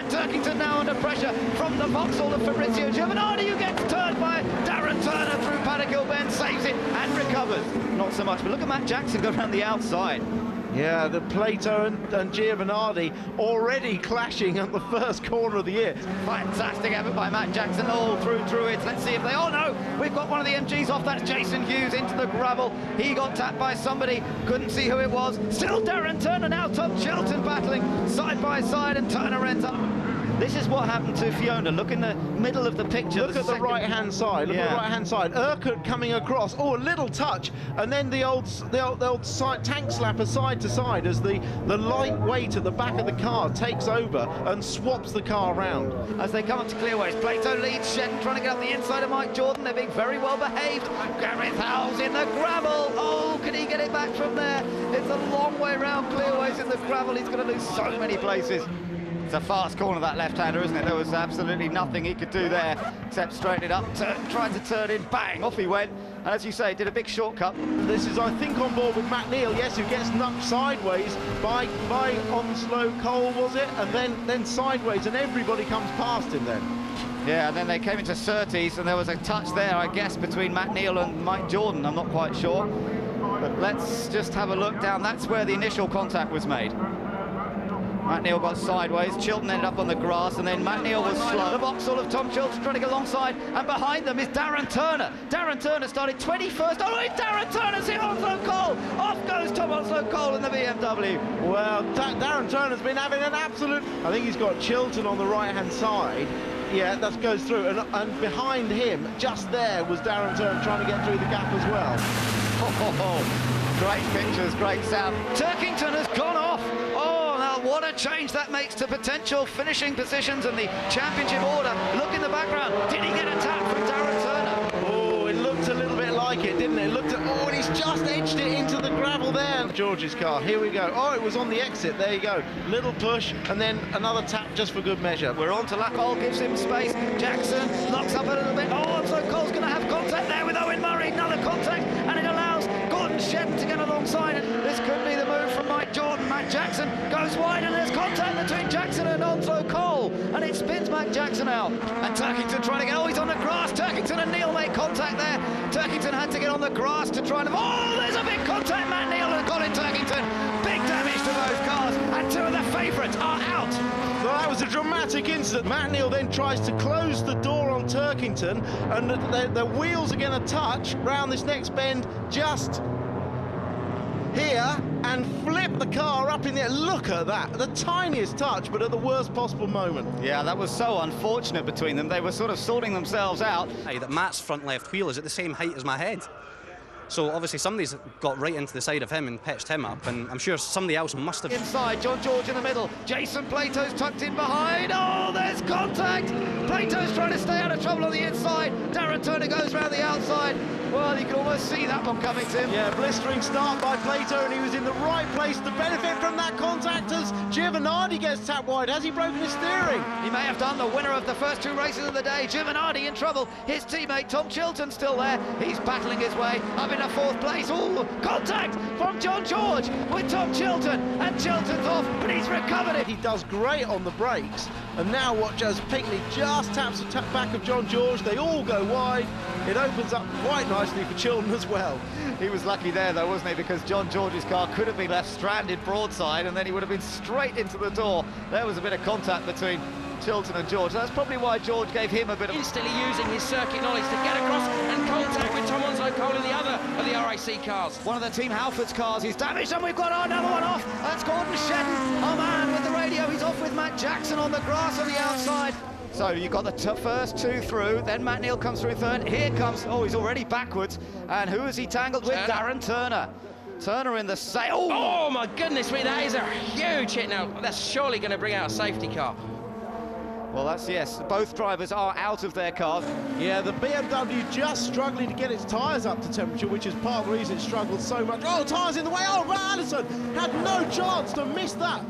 Turkington now under pressure from the Vauxhall of Fabrizio Giovanardi, who gets turned by Darren Turner through Paddock Hill Bend, saves it and recovers. Not so much, but look at Matt Jackson go around the outside. Yeah, the Plato and Giovanardi already clashing at the first corner of the year. Fantastic effort by Matt Jackson all through Druids. Let's see if they... Oh no, we've got one of the MGs off. That's Jason Hughes into the gravel. He got tapped by somebody, couldn't see who it was. Still Darren Turner, now Tom Chilton battling side by side, and Turner ends up. This is what happened to Fiona. Look in the middle of the picture. Look at the right-hand side. Look at the right-hand side. Urquhart coming across. Oh, a little touch, and then the old side tank slapper side to side as the light weight at the back of the car takes over and swaps the car around. As they come up to clearways, Plato leads Shedden, trying to get up the inside of Mike Jordan. They're being very well behaved. Gareth Howes in the gravel. Oh, can he get it back from there? It's a long way round clearways in the gravel. He's going to lose so many places. It's a fast corner, that left-hander, isn't it? There was absolutely nothing he could do there except straighten it up, trying to turn in, bang, off he went. And as you say, did a big shortcut. This is, I think, on board with Matt Neal, yes, who gets knocked sideways by Onslow-Cole, was it? And then sideways, and everybody comes past him then. Yeah, and then they came into Surtees, and there was a touch there, I guess, between Matt Neal and Mike Jordan. I'm not quite sure. But let's just have a look down. That's where the initial contact was made. Matt Neal got sideways, Chilton ended up on the grass, and then Matt Neal was slow. The Vauxhall of Tom Chilton trying to get alongside, and behind them is Darren Turner. Darren Turner started 21st. Oh, it's Darren Turner's hit Onslow-Cole. Off goes Tom Onslow-Cole in the BMW. Well, Darren Turner's been having an absolute... I think he's got Chilton on the right-hand side. Yeah, that goes through, and behind him, just there, was Darren Turner trying to get through the gap as well. Great pictures, great sound. Turkington has gone off. Oh, now what a change that makes to potential finishing positions in the championship order. Look in the background. Did he get a tap from Darren Turner? Oh, it looked a little bit like it, didn't it? And he's just edged it into the gravel there. George's car, here we go. Oh, it was on the exit, there you go. Little push, and then another tap just for good measure. We're on to Lacole, gives him space. Jackson knocks up a little bit. Oh, so Cole's going to have contact there with Owen Murray. Another contact, and it allows Gordon Shedden to get alongside it. This could be the move from Mike Jordan. Matt Jackson goes wide, and there's contact between Jackson and Onslow-Cole, and it spins Matt Jackson out. And Turkington trying to get... Oh, he's on the grass. Turkington and Neal make contact there. Turkington had to get on the grass to try and... Oh, there's a big contact. Matt Neal and Colin Turkington. Big damage to both cars, and two of the favourites are out. Well, that was a dramatic incident. Matt Neal then tries to close the door on Turkington, and the wheels are going to touch round this next bend just here and flip the car up in the air. Look at that, the tiniest touch, but at the worst possible moment. Yeah, that was so unfortunate between them. They were sort of sorting themselves out. That Matt's front left wheel is at the same height as my head. So obviously somebody's got right into the side of him and pitched him up, and I'm sure somebody else must have... Inside, John George in the middle, Jason Plato's tucked in behind. Oh, there's contact! Plato's trying to stay out of trouble on the inside. Darren Turner goes round the outside. Well, you can almost see that one coming, Tim. Yeah, blistering start by Plato, and he was in the right place to benefit from that contact as Giovanardi gets tapped wide. Has he broken his steering? He may have done. The winner of the first two races of the day, Giovanardi, in trouble. His teammate Tom Chilton still there. He's battling his way up into fourth place. Oh, contact from John George with Tom Chilton, and Chilton's off, but he's recovered it. He does great on the brakes, and now watch as Pinckney just taps the back of John George. They all go wide. It opens up quite nicely for Chilton as well. He was lucky there, though, wasn't he? Because John George's car could have been left stranded broadside, and then he would have been straight into the door. There was a bit of contact between Chilton and George. That's probably why George gave him a bit of... Instantly using his circuit knowledge to get across and contact with Tom Onslow-Cole in the other of the RAC cars. One of the Team Halfords cars is damaged, and we've got another one off. That's Gordon Shedden. Oh, man, with the radio, he's off with Matt Jackson on the grass on the outside. So you've got the first two through, then Matt Neal comes through third. Here comes, oh, he's already backwards. And who has he tangled with? Darren Turner. Turner in the sail. Oh, my goodness me, that is a huge hit now. That's surely going to bring out a safety car. Well, that's, yes, both drivers are out of their cars. Yeah, the BMW just struggling to get its tyres up to temperature, which is part of the reason it struggled so much. Oh, tyres in the way. Oh, Allison had no chance to miss that.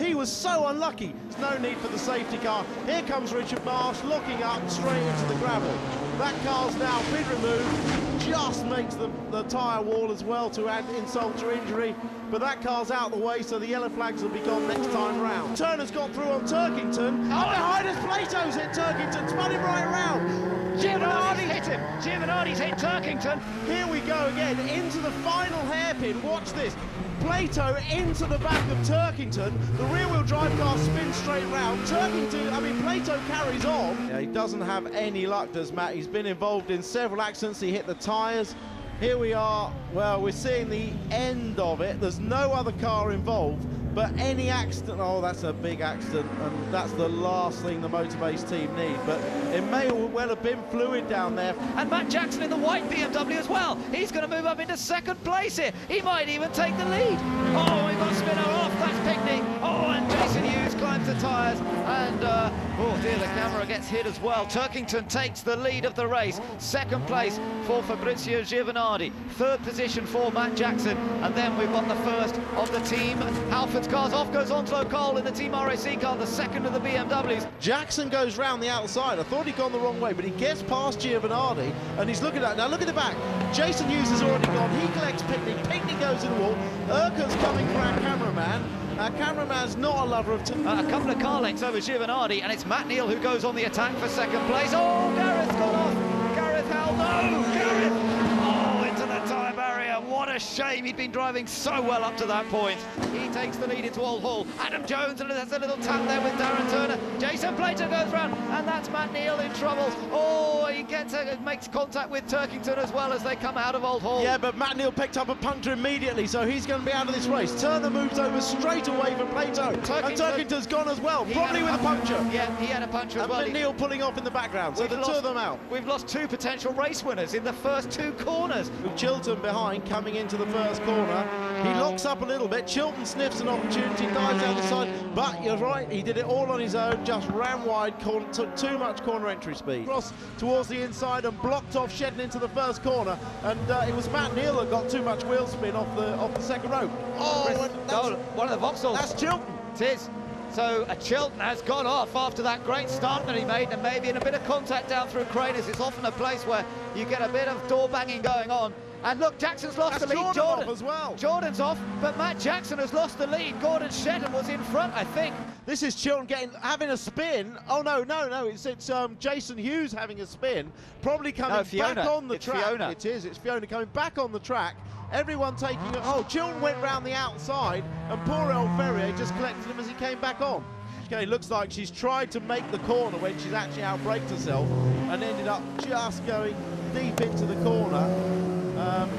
He was so unlucky. There's no need for the safety car. Here comes Richard Marsh looking up straight into the gravel. That car's now been removed, just makes the tyre wall as well to add insult to injury. But that car's out the way, so the yellow flags will be gone next time round. Turner's got through on Turkington. Oh, behind us, Plato's hit Turkington, spun him right around. Giovanardi's hit him. Giovanardi's hit Turkington. Here we go again, into the final hairpin. Watch this. Plato into the back of Turkington. The rear-wheel drive car spins straight round. Plato carries on. Yeah, he doesn't have any luck, does Matt. He's been involved in several accidents. He hit the tyres. Here we are. Well, we're seeing the end of it. There's no other car involved. But any accident, oh, that's a big accident, and that's the last thing the Motorbase team need. But it may well have been fluid down there. And Matt Jackson in the white BMW as well. He's going to move up into second place here. He might even take the lead. Oh, we've got Spinner off. That's Pickney. Oh, and Jason Hughes climbs the tyres. And, oh dear, the camera gets hit as well. Turkington takes the lead of the race. Second place for Fabrizio Giovanardi. Third position for Matt Jackson. And then we've got the first of the team Halford's cars. Off goes Onslow-Cole in the Team RAC car, the second of the BMWs. Jackson goes round the outside. I thought he'd gone the wrong way, but he gets past Giovanardi, and he's looking at it. Now look at the back. Jason Hughes has already gone. He collects Pickney. Pickney goes in the wall. Urquhart's coming for our cameraman. Our cameraman's not a lover of... A couple of car lengths over Giovanardi, and it's Matt Neal who goes on the attack for second place. Oh, Gareth's gone off. Gareth, hell no. Gareth. Oh, into the tyre barrier. What a shame. He'd been driving so well up to that point. He takes the lead into Old Hall. Adam Jones, and there's a little tap there with Darren Turner. Jason Plato goes round, and that's Matt Neal in trouble. Oh, he makes contact with Turkington as well as they come out of Old Hall. Yeah, but Matt Neal picked up a puncture immediately, so he's going to be out of this race. Turner moves over straight away from Plato, and Turkington's gone as well, probably with a puncture. Yeah, he had a puncture as well. And Neal pulling off in the background, so the two of them out. We've lost two potential race winners in the first two corners. With Chilton behind, coming into the first corner. He locks up a little bit. Chilton sniffs an opportunity, dives down the side, but you're right, he did it all on his own, just ran wide, took too much corner entry speed. Cross towards the inside and blocked off, shedding into the first corner, and it was Matt Neal that got too much wheel spin off the second row. Oh, one of the Vauxhalls. That's Chilton. It is. So Chilton has gone off after that great start that he made, and maybe in a bit of contact down through Craners. It's often a place where you get a bit of door banging going on. And look, Jackson's lost the lead. Jordan as well. Jordan's off, but Matt Jackson has lost the lead. Gordon Shedden was in front, I think. This is Chilton having a spin. Oh no, it's Jason Hughes having a spin, probably coming back on the track. Fiona. It's Fiona coming back on the track. Everyone taking it. Oh, Chilton went round the outside, and poor old Ferrier just collected him as he came back on. Okay, looks like she's tried to make the corner when she's actually outbraked herself, and ended up just going deep into the corner.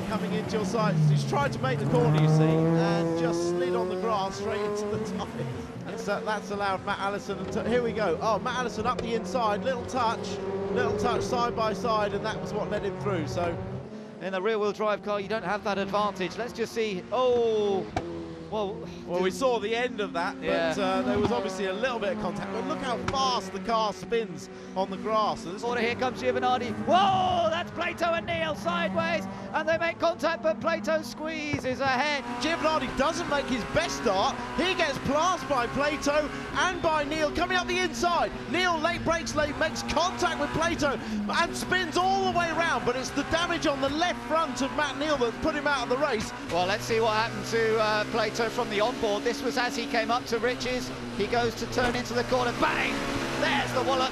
Coming into your sights. He's tried to make the corner, you see, and just slid on the grass straight into the tyre. And so that's allowed Matt Allison. Here we go. Oh, Matt Allison up the inside, little touch side by side, and that was what led him through. So, in the rear-wheel drive car, you don't have that advantage. Let's just see. Oh. Well, we saw the end of that, but there was obviously a little bit of contact. But look how fast the car spins on the grass. Here comes Giovanardi. Whoa, that's Plato and Neal sideways, and they make contact, but Plato squeezes ahead. Giovanardi doesn't make his best start. He gets blasted by Plato and by Neal coming up the inside. Neal brakes late, makes contact with Plato, and spins all the way around, but it's the damage on the left front of Matt Neal that put him out of the race. Well, let's see what happened to Plato from the onboard. This was as he came up to Riches. He goes to turn into the corner. Bang! There's the wallet.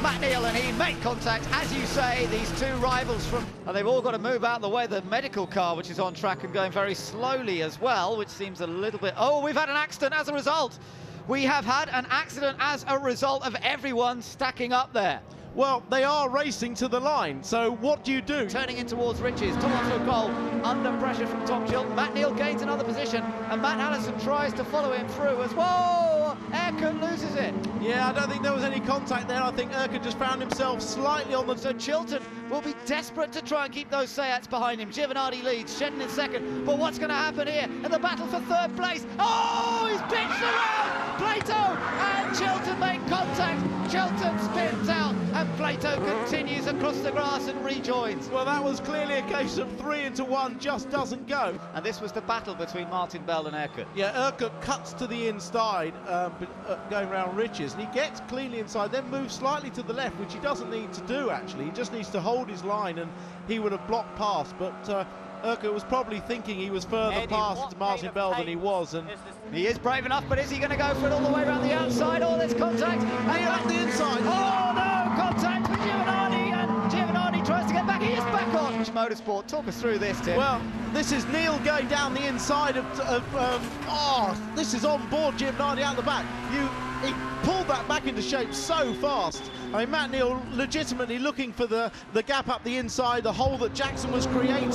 Matt Neal and he make contact. As you say, these two rivals and they've all got to move out of the way. The medical car, which is on track and going very slowly as well, which seems a little bit... Oh, we've had an accident as a result. We have had an accident as a result of everyone stacking up there. Well, they are racing to the line, so what do you do? Turning in towards Riches, Onslow-Cole under pressure from Tom Chilton. Matt Neal gains another position, and Matt Allison tries to follow him through as well. Urquhart loses it. Yeah, I don't think there was any contact there. I think Urquhart just found himself slightly on the... So Chilton will be desperate to try and keep those Seats behind him. Giovanardi leads, Shedden in second, but what's going to happen here in the battle for third place? Oh, he's pitched around! Plato and Chilton make contact. Chilton spins out, and Plato continues across the grass and rejoins. Well, that was clearly a case of 3 into 1 just doesn't go. And this was the battle between Martin Bell and Erkut. Yeah, Erkut cuts to the inside, going round Riches, and he gets cleanly inside, then moves slightly to the left, which he doesn't need to do, actually. He just needs to hold his line, and he would have blocked past, but Erkut was probably thinking he was further past Martin Bell than he was, and he is brave enough, but is he going to go for it all the way around the outside? Oh, there's contact. Neil at the inside. Oh no, contact with Giovanardi, and Giovanardi tries to get back. He is back on. Motorsport, talk us through this, Tim. Well, this is Neil going down the inside of this is on board Giovanardi out the back. He pulled that back into shape so fast. I mean, Matt Neal legitimately looking for the gap up the inside, the hole that Jackson was creating.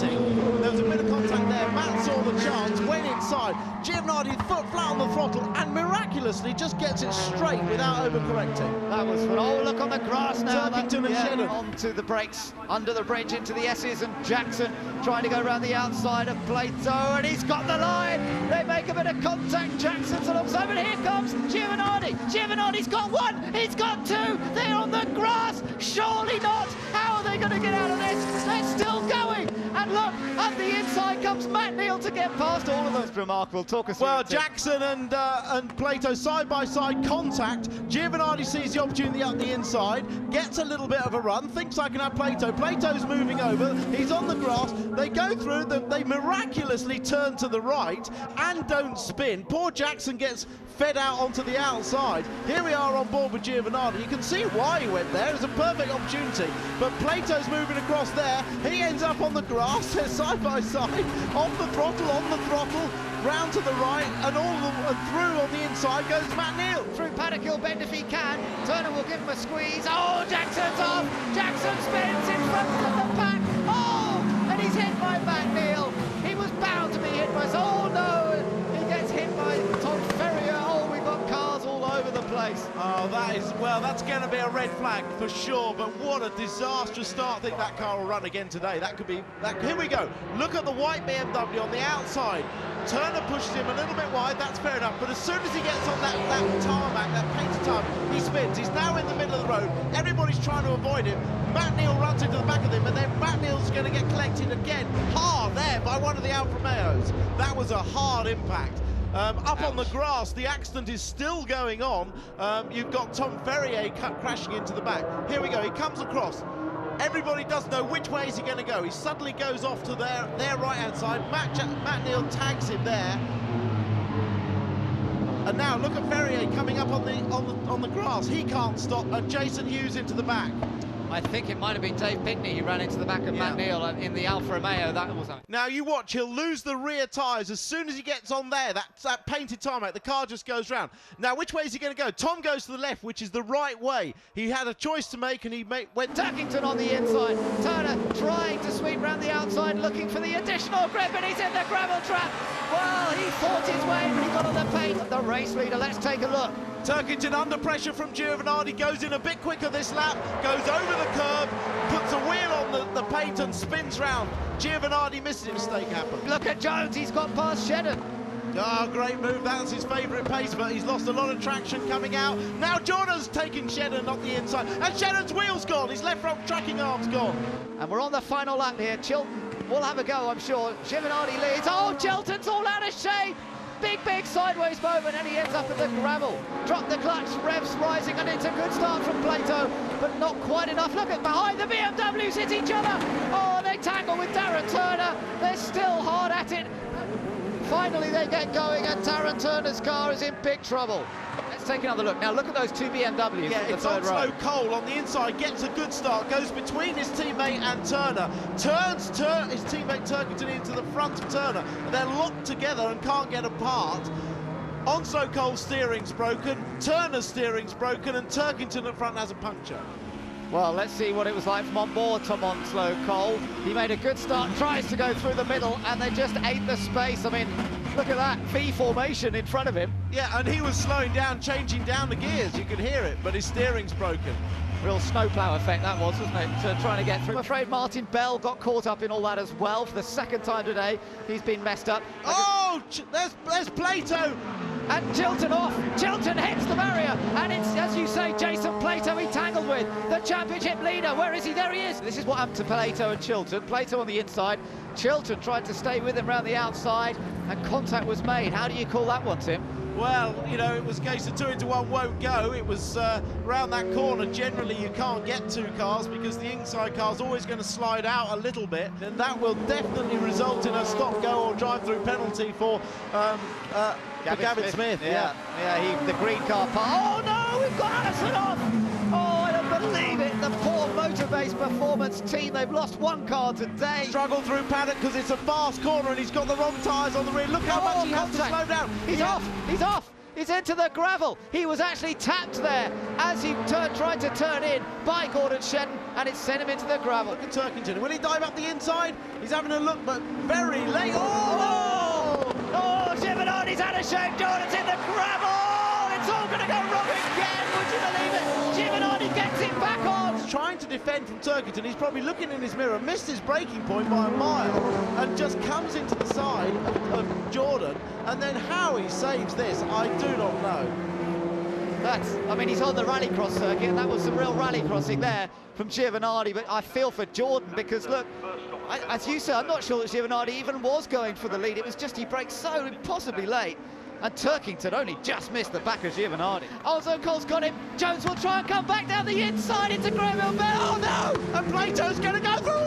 There was a bit of contact there. Matt saw the chance, went inside. Giovanardi foot flat on the throttle and miraculously just gets it straight without overcorrecting. That was fun. Oh, look on the grass now. Turkington and Shedden. Onto the brakes, under the bridge into the S's, and Jackson trying to go around the outside of Plato, and he's got the line. They make a bit of contact. Jackson's alongside, but here comes Giovanardi. Giovanardi's got one, he's got two. They're on the grass. Surely not. How are they going to get out of this? They're still going. And look, at the inside comes Matt Neal to get past all of those. Remarkable. Talk us through. Well, Jackson and Plato side by side contact. Giovanardi sees the opportunity up the inside, gets a little bit of a run, thinks I can have Plato. Plato's moving over. He's on the grass. They go through. They miraculously turn to the right and don't spin. Poor Jackson gets fed out onto the outside. Here we are on board with Giovanardi. You can see why he went there. It's a perfect opportunity. But Plato's moving across there. He ends up on the grass. They're side by side, on the throttle, round to the right, and through on the inside goes Matt Neal. Through Paddock Hill Bend if he can. Turner will give him a squeeze. Oh, Jackson's off. Jackson spins in front of the pack. Oh, and he's hit by Matt Neal. He was bound to be hit by. Oh no, he gets hit by Tom Ferrier. Oh, we've got cars all over the place. Oh, that's going to be a red flag for sure, but what a disastrous start. I think that car will run again today. That could be, here we go. Look at the white BMW on the outside. Turner pushes him a little bit wide, that's fair enough, but as soon as he gets on that tarmac, that painted tarmac, he spins. He's now in the middle of the road. Everybody's trying to avoid him. Matt Neal runs into the back of him, and then Matt Neal's going to get collected again, hard there by one of the Alfa Romeos. That was a hard impact. Up on the grass, the accident is still going on. You've got Tom Ferrier crashing into the back. Here we go, he comes across. Everybody doesn't know which way is he going to go. He suddenly goes off to their right-hand side. Matt Neal tags him there. And now look at Ferrier coming up on the grass. He can't stop. And Jason Hughes into the back. I think it might have been Dave Pinkney who ran into the back of Matt Neal in the Alfa Romeo. That was. Now you watch, he'll lose the rear tyres as soon as he gets on there. That painted tarmac, the car just goes round. Now which way is he going to go? Tom goes to the left, which is the right way. He had a choice to make, and he went. Turkington on the inside. Turner trying to sweep round the outside, looking for the additional grip, and he's in the gravel trap. Well, he fought his way, but he got on the paint. The race leader. Let's take a look. Turkington under pressure from Giovanardi, goes in a bit quicker this lap, goes over the curb, puts a wheel on the paint and spins round. Giovanardi misses it, mistake happened. Look at Jones, he's got past Shedden. Ah, great move, that's his favourite pace, but he's lost a lot of traction coming out. Now Jordan's taking Shedden up the inside, and Shedden's wheel's gone, his left front tracking arm's gone. And we're on the final lap here. Chilton will have a go, I'm sure. Giovanardi leads. Oh, Chilton's all out of shape. Big sideways moment, and he ends up in the gravel. Drop the clutch, revs rising, and it's a good start from Plato, but not quite enough. Look at behind, the BMWs hit each other. Oh, they tangle with Darren Turner. They're still hard at it. Finally, they get going, and Darren Turner's car is in big trouble. Let's take another look. Now, look at those two BMWs. Yeah, it's Onslow-Cole on the inside, gets a good start, goes between his teammate and Turner, turns his teammate Turkington into the front of Turner, and they're locked together and can't get apart. Onslow-Cole's steering's broken, Turner's steering's broken, and Turkington at front has a puncture. Well, let's see what it was like from on board Tom Onslow-Cole. He made a good start, tries to go through the middle, and they just ate the space. I mean, look at that V formation in front of him. Yeah, and he was slowing down, changing down the gears. You could hear it, but his steering's broken. Real snowplow effect that was, wasn't it? Trying to get through. I'm afraid Martin Bell got caught up in all that as well for the second time today. He's been messed up. Oh, there's Plato. And Chilton off. Chilton hits the barrier, and it's, as you say, Jason Plato he tangled with. The the championship leader. Where is he? There he is. This is what happened to Plato and Chilton. Plato on the inside, Chilton tried to stay with him round the outside, and contact was made. How do you call that one, Tim? Well, you know, it was a case of 2 into 1 won't go. It was round that corner. Generally, you can't get 2 cars because the inside car's always going to slide out a little bit, and that will definitely result in a stop-go or drive-through penalty for Gavin Smith. Yeah, the green car. Oh no, we've got Allison off. Oh, I don't believe it. The poor motor-based performance team. They've lost 1 car today. Struggled through paddock because it's a fast corner and he's got the wrong tyres on the rear. Look how much he has to slow down. He's off. He's off. He's into the gravel. He was actually tapped there as he tried to turn in by Gordon Shedden, and it sent him into the gravel. Look at Turkington. Will he dive up the inside? He's having a look, but very late. Oh, Giovanardi's had a shame. Jordan's in the gravel. It's all going to go wrong again. Would you believe it? Giovanardi gets it back on. He's trying to defend from Turkington. He's probably looking in his mirror, missed his braking point by a mile, and just comes into the side of Jordan. And then how he saves this, I do not know. I mean, he's on the rallycross circuit, and that was some real rallycrossing there from Giovanardi, but I feel for Jordan because, look, as you said, I'm not sure that Giovanardi even was going for the lead. It was just he braked so impossibly late, and Turkington only just missed the back of Giovanardi. Onslow-Cole's got him. Jones will try and come back down the inside into Graham Hill. Oh, no! And Plato's going to go through.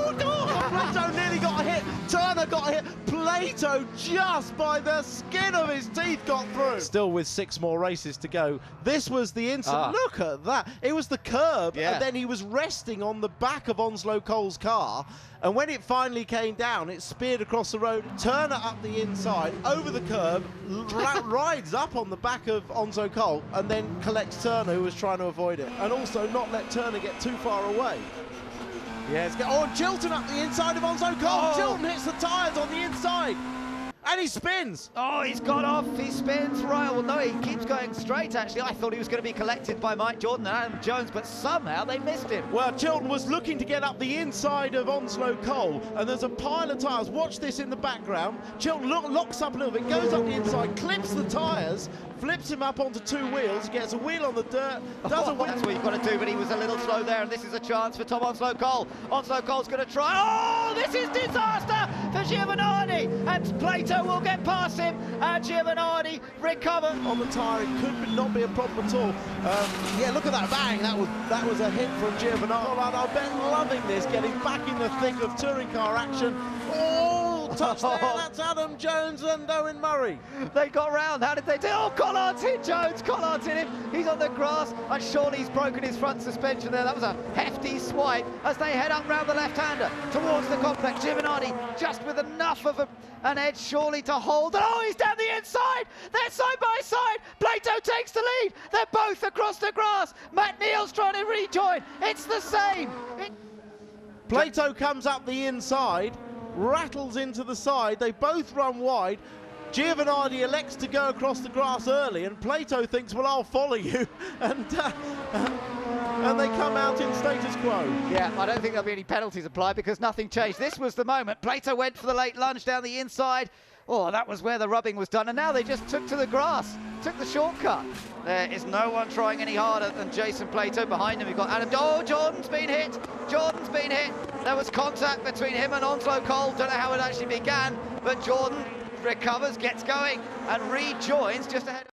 Plato nearly got a hit. Turner got a hit. Plato just by the skin of his teeth got through. Still with 6 more races to go. This was the incident. Look at that. It was the curb, and then he was resting on the back of Onslow-Cole's car. And when it finally came down, it speared across the road. Turner up the inside, over the curb, rides up on the back of Onslow-Cole, and then collects Turner, who was trying to avoid it. And also not let Turner get too far away. Chilton up the inside of Onslow-Cole. Chilton hits the tyres on the inside. And he spins. Oh, he's got off. He spins right. Well, no, he keeps going straight, actually. I thought he was going to be collected by Mike Jordan and Adam Jones, but somehow they missed him. Well, Chilton was looking to get up the inside of Onslow-Cole, and there's a pile of tyres. Watch this in the background. Chilton locks up a little bit, goes up the inside, clips the tyres, flips him up onto 2 wheels, gets a wheel on the dirt, does a wheel. That's what you've got to do, but he was a little slow there, and this is a chance for Tom Onslow-Cole. Onslow-Cole's going to try. Oh, this is disaster for Giovanardi, and Plato will get past him, and Giovanardi recover. On the tyre, it could not be a problem at all. Look at that bang. That was a hit from Giovanardi. I bet loving this, getting back in the thick of touring car action. Oh, touch there. That's Adam Jones and Owen Murray. They got round. How did they do? Oh, Collard's hit Jones. Collard's hit him. He's on the grass, and surely he's broken his front suspension there. That was a hefty swipe as they head up round the left-hander towards the complex. Giovanardi just with enough of an edge, surely, to hold. Oh, he's down the inside. They're side by side. Plato takes the lead. They're both across the grass. Matt Neal's trying to rejoin. It's the same. Plato comes up the inside, rattles into the side. They both run wide. Giovanardi elects to go across the grass early, and Plato thinks, well, I'll follow you. And they come out in status quo. Yeah, I don't think there'll be any penalties applied because nothing changed. This was the moment. Plato went for the late lunge down the inside. Oh, that was where the rubbing was done, and now they just took to the grass, took the shortcut. There is no one trying any harder than Jason Plato. Behind him, we've got Adam. Oh, Jordan's been hit. Jordan's been hit. There was contact between him and Onslow-Cole. Don't know how it actually began, but Jordan recovers, gets going, and rejoins just ahead.